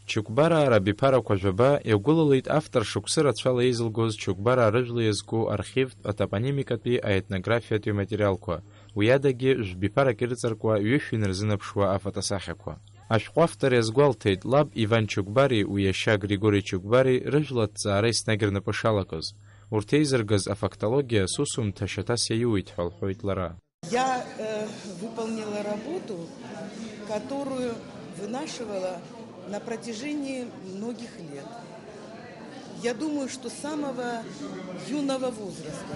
Чукбара бипарақәа жәаба иагәылалеит автор шықәсы рацәала еизылгоз Чукбара арыжәла иазку архивтә атопонимикатәи аетнографиатәи материалқәа, уи адагьы жәбиԥарак ирыҵаркуа ҩышәин рзынаԥшуа афотосахьақәа. Ашәҟәы автор иазгәалҭеит лаб Иван Чукбари уи иашьа Григори Чукбари рыжәла аҭҵаара еснагь рнапы шалакыз. Урҭ еизыргаз афактологиа сусумҭа шьаҭас иаиуит ҳәа лҳәоит лара. Я выполнила работу, которую вынашивала на протяжении многих лет. Я думаю, что с самого юного возраста.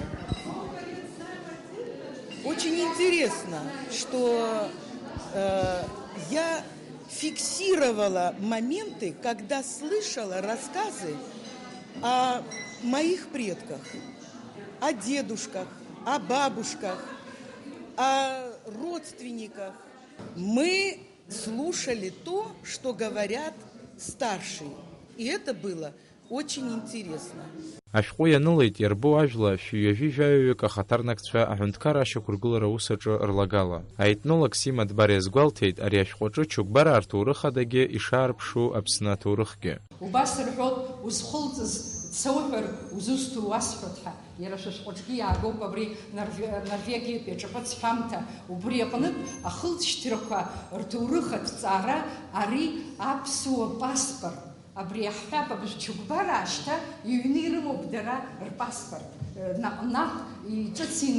Очень интересно, что я фиксировала моменты, когда слышала рассказы о моих предках, о дедушках, о бабушках, о родственниках. Мы слушали то, что говорят старшие. И это было очень интересно. Ашәҟәы ианылеит иарбоу ажәла шәҩажәи-жәаҩаҩык ахаҭарнакцәа аҳәынҭқарра ашьақәыргылара аусаҿы рлагала. Аетнолог Сима Дбар иазгәалҭеит ари ашәҟәаҿы Чукбара арҭоурых адагьы ишаарԥшу Аԥсны аҭоурыхгьы. Убас рҳәоит, узхылҵыз дсауҳәар узусҭоу уасҳәоит ҳәа. Иара шәышҟәаҿгьы иаагоуп абри Норвегиатәи аҿаԥыц ҳәамҭа. Убри аҟнытә ахылҵшьҭрақәа рҭоурых аҭҵаара ари аԥсуа паспорт. Абри аҳәап абжь Чукбара ашьҭа иҩны ирымоуп дара рпаспорт. Наҟ-наҟ иҿыцин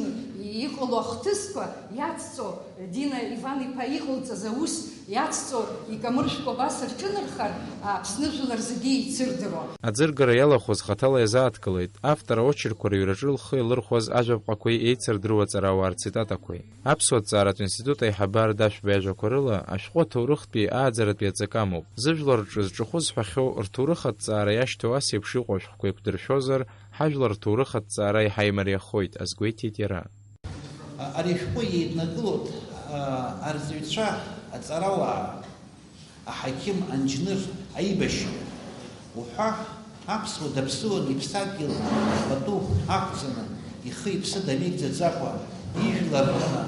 иҟало ахҭысқәа иацҵо Дина Иван-иԥа иҟалҵаз аус иацҵо икамыршәқәа абас рҿынархар Аԥсны жәлар зегьы еицырдыруа. Аӡыргара иалахәыз хаҭала иазааҭгылеит автор аочеркқәа рыҩраҿы лхы илырхәаз ажәаԥҟақәеи еицырдыруа ҵарауаа рцитатақәеи. Аԥсуа ҭҵааратә институт аиҳабар Дашәба иажәақәа рыла ашәҟәы аҭоурыхтәи ааӡаратәи аҵак амоуп. Зыжәлар рҿы зҿахәы зҳәахьоу рҭоурых аҭҵаара иашьҭоу ас еиԥш иҟоу ашәҟәқәа еиқәдыршәозар, ҳажәлар рҭоурых аҭҵаара иаҳа имариахоит, азгәеиҭеит иара. Ари ашәҟәы еиднакылоит арҵаҩцәа, аҵарауаа, аҳақьым, анџьныр, аибашьҩы уҳәа аԥсуа даԥсыуан иԥсадгьыл пату ақәҵаны ихы иԥсы дамеигӡаӡакәа ижәлар рҟны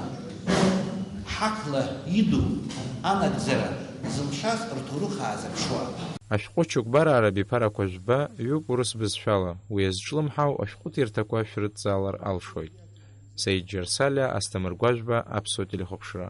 ҳақла иду анагӡара зылшаз рҭоурых аазырԥшуа. Ашәҟәы Чукбара бипарақәа жәба ҩуп урыс бызшәала, уи иазҿлымҳау ашәҟәыҭирҭақәа шәрыдҵаалар алшоит. Саид Џьарсалиа, Асҭамыр Гәажәба, Аԥсуа телехәаԥшра.